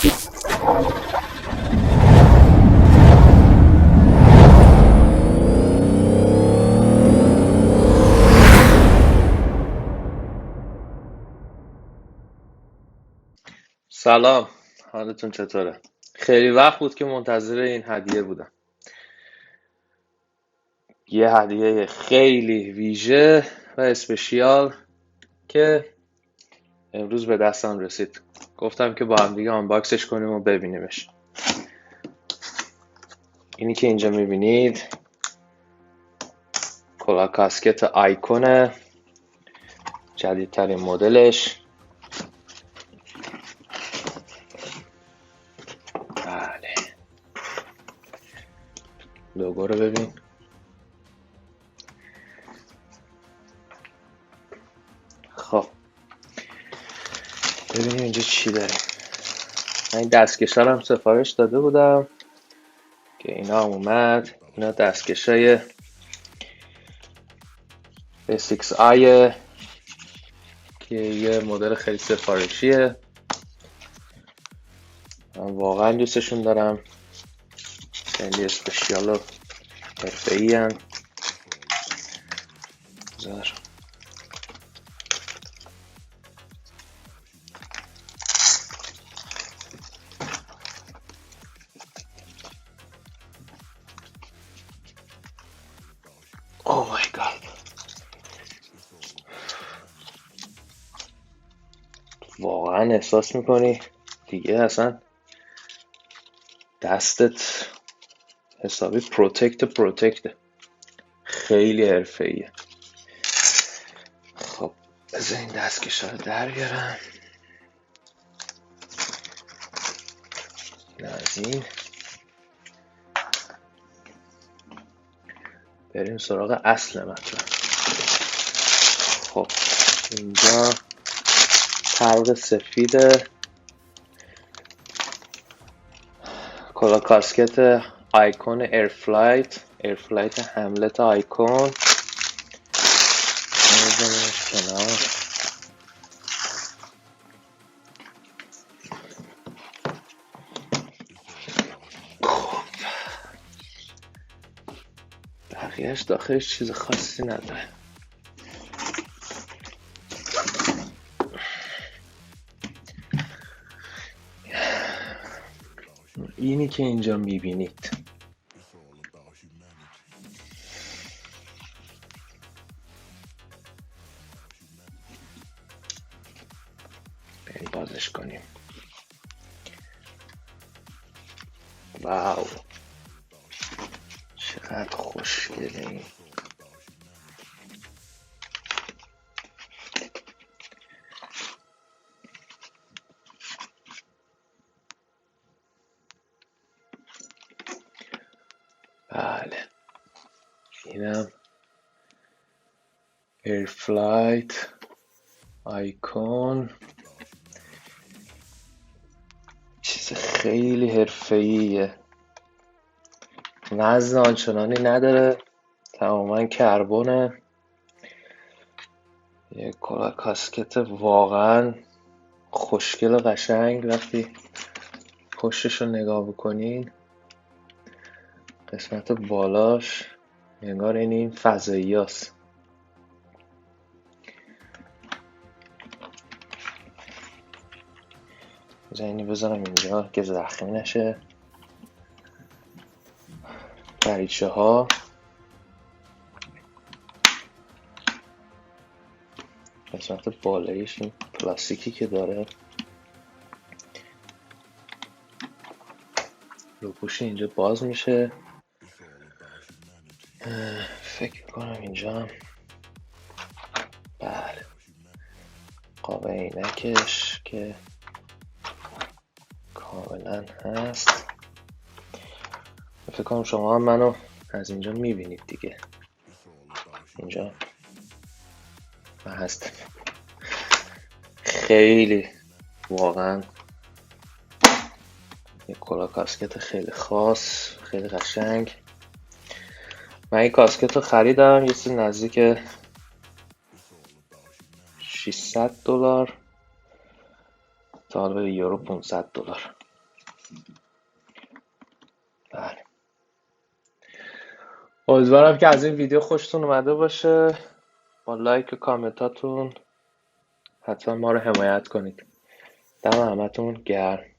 سلام، حالتون چطوره؟ خیلی وقت بود که منتظر این هدیه بودم. یه هدیه خیلی ویژه و اسپشیال که امروز به دستم رسید. گفتم که با هم دیگه انباکسش کنیم و ببینیمش. اینی که اینجا میبینید کلاه کاسکت آیکونه، جدیدترین مدلش. بله، لوگو رو ببین. خب ببینیم اینجا چی داریم. من این دستکش‌ها هم سفارش داده بودم که اینا هم اومد. اینا دستکشای S6i که یه مدل خیلی سفارشیه. من واقعا دوستشون دارم، خیلی اسپشیال و حرفه‌ای هن. اوه مای گاد، واقعا احساس میکنی دیگه اصلا دستت حسابی پروتکت خیلی حرفه‌ایه. خب بذار این دستکشا رو در بیارم. این از این. بریم سراغ اصل مطلب. خب اینجا طرق سفید کلاه کاسکت آیکون ایرفلایت هملت آیکون. می‌ذارمش کنار. بقیهش داخلش چیز خاصی نداره. اینی که اینجا میبینید بریم بازش کنیم. واو چقدر خوشگله این. بله اینم ایرفلایت آیکون، چیز خیلی حرفه‌ایه، وزن آنچنانی نداره، تماما کربونه. یه کلاه کاسکت واقعا خوشگل و قشنگ. وقتی پشتش رو نگاه بکنین قسمت بالاش انگار این فضایی هست. اینی بذارم اینجا که زخمی نشه. دریچه ها قسمت بالایش این پلاستیکی که داره، روپوش اینجا باز میشه. فکر کنم اینجا هم بله قاب عینکش که کاملا هست. فکر کنم شما هم منو از اینجا میبینید دیگه. اینجا من هستم. خیلی واقعا یک کلاه کاسکت خیلی خاص، خیلی قشنگ. من این کاسکت رو خریدم یه چیز نزدیک $600 تا حالا به یورو $500. بله. امیدوارم که از این ویدیو خوشتون اومده باشه. با لایک و کامنتاتون حتما ما رو حمایت کنید. دم همتون گرم.